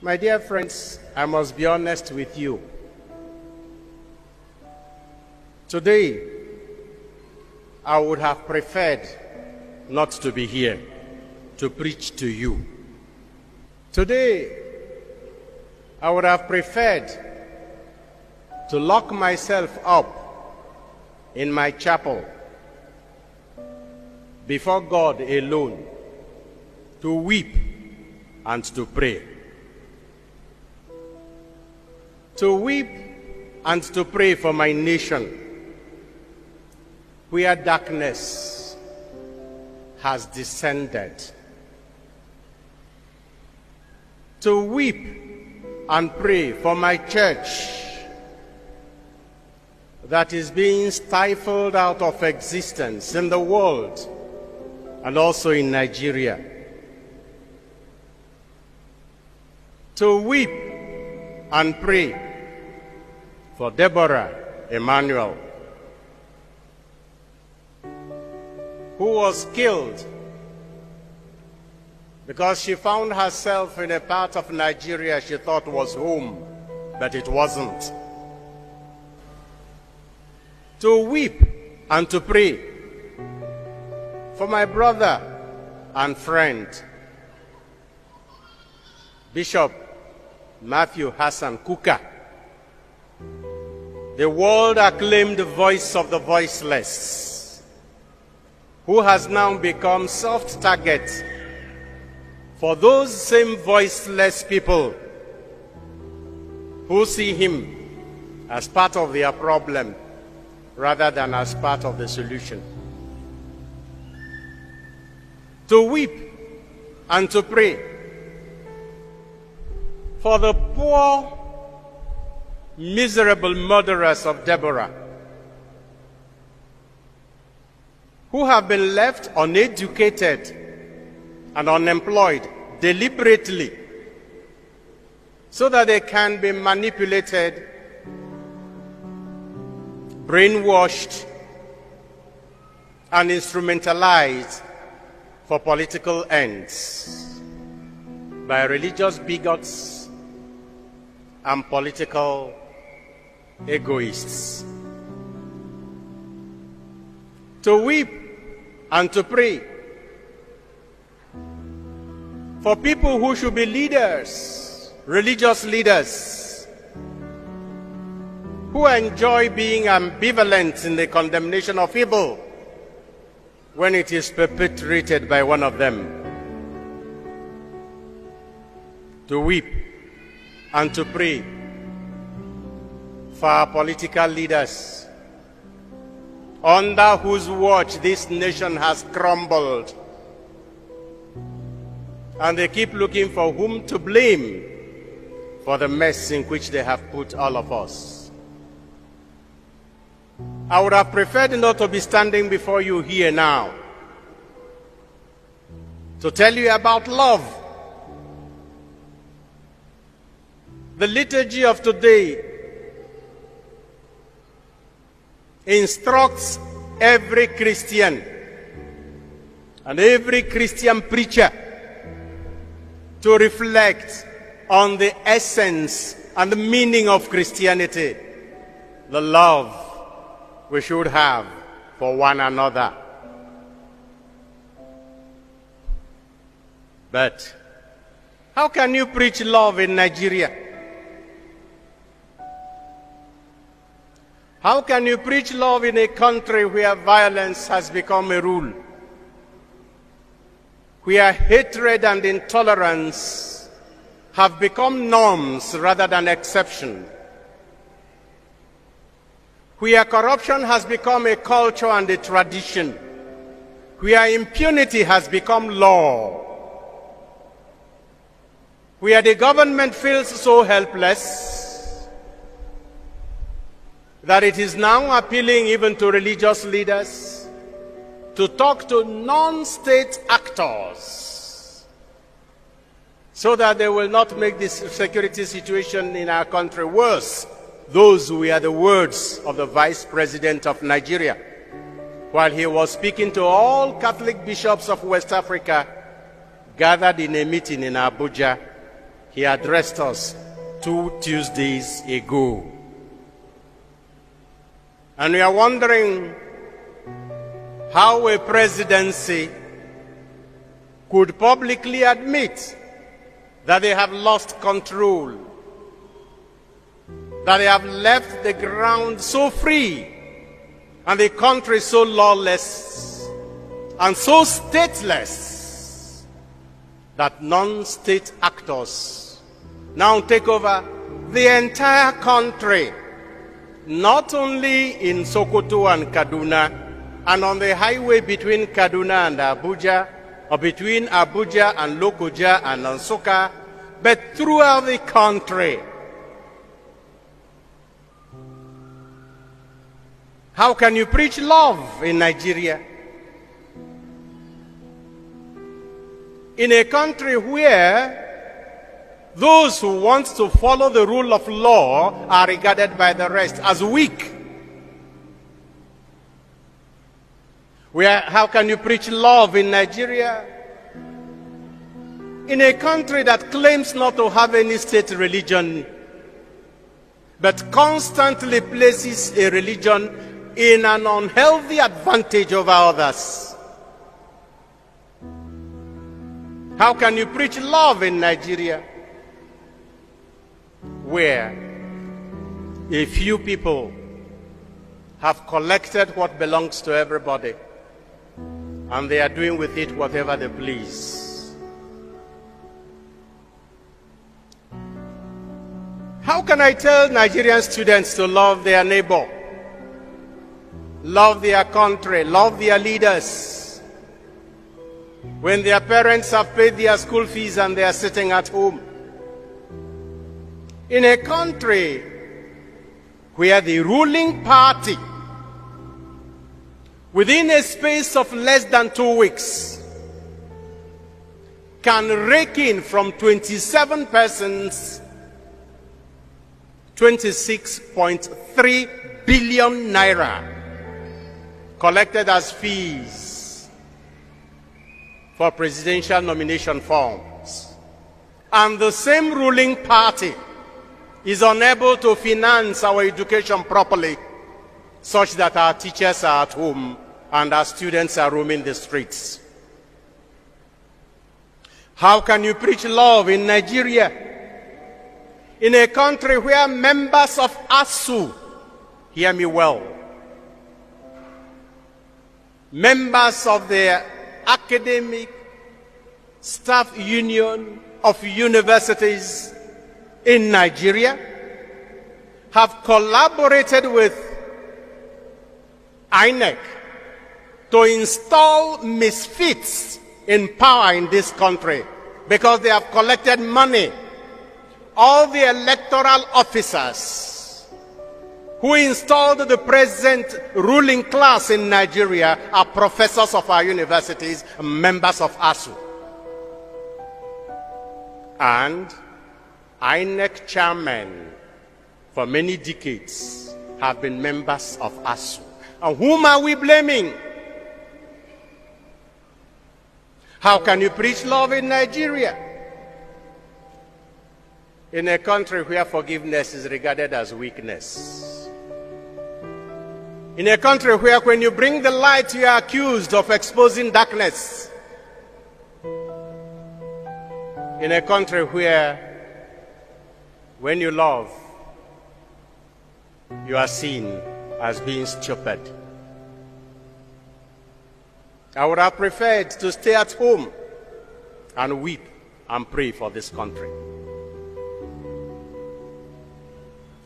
My dear friends, I must be honest with you. Today, I would have preferred not to be here to preach to you. Today, I would have preferred to lock myself up in my chapel before God alone, to weep and to pray. To weep and to pray for my nation, where darkness has descended. To weep and pray for my church that is being stifled out of existence in the world and also in Nigeria. To weep and pray for Deborah Emmanuel, who was killed because she found herself in a part of Nigeria she thought was home, but it wasn't. To weep and to pray for my brother and friend, Bishop Matthew Hassan Kuka, the world-acclaimed voice of the voiceless, who has now become soft target for those same voiceless people who see him as part of their problem rather than as part of the solution. To weep and to pray for the poor, miserable murderers of Deborah, who have been left uneducated and unemployed deliberately so that they can be manipulated, brainwashed, and instrumentalized for political ends by religious bigots and political egoists. To weep and to pray for people who should be leaders, religious leaders, who enjoy being ambivalent in the condemnation of evil when it is perpetrated by one of them. To weep and to pray for our political leaders, under whose watch this nation has crumbled, and they keep looking for whom to blame for the mess in which they have put all of us. I would have preferred not to be standing before you here now to tell you about love. The liturgy of today instructs every Christian and every Christian preacher to reflect on the essence and the meaning of Christianity, the love we should have for one another. But how can you preach love in Nigeria? How can you preach love in a country where violence has become a rule, where hatred and intolerance have become norms rather than exception, where corruption has become a culture and a tradition, where impunity has become law, where the government feels so helpless that it is now appealing even to religious leaders to talk to non-state actors so that they will not make this security situation in our country worse. Those were the words of the Vice President of Nigeria while he was speaking to all Catholic bishops of West Africa gathered in a meeting in Abuja he addressed us 2 Tuesdays ago. And we are wondering how a presidency could publicly admit that they have lost control, that they have left the ground so free and the country so lawless and so stateless that non-state actors now take over the entire country, not only in Sokoto and Kaduna and on the highway between Kaduna and Abuja, or between Abuja and Lokoja and Nsukka, but throughout the country. How can you preach love in Nigeria? In a country where those who want to follow the rule of law are regarded by the rest as weak. How can you preach love in Nigeria? In a country that claims not to have any state religion, but constantly places a religion in an unhealthy advantage over others. How can you preach love in Nigeria, where a few people have collected what belongs to everybody and they are doing with it whatever they please? How can I tell Nigerian students to love their neighbor, love their country, love their leaders, when their parents have paid their school fees and they are sitting at home? In a country where the ruling party, within a space of less than 2 weeks, can rake in from 27 persons 26.3 billion naira collected as fees for presidential nomination forms. And the same ruling party is unable to finance our education properly, such that our teachers are at home and our students are roaming the streets. How can you preach love in Nigeria, in a country where members of ASU, hear me well, members of the academic staff union of universities in Nigeria have collaborated with INEC to install misfits in power in this country because they have collected money? All the electoral officers who installed the present ruling class in Nigeria are professors of our universities, members of ASU. And INEC chairmen for many decades have been members of ASU. And whom are we blaming? How can you preach love in Nigeria, in a country where forgiveness is regarded as weakness? In a country where when you bring the light, you are accused of exposing darkness? In a country where when you love, you are seen as being stupid? I would have preferred to stay at home and weep and pray for this country.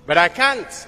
But I can't.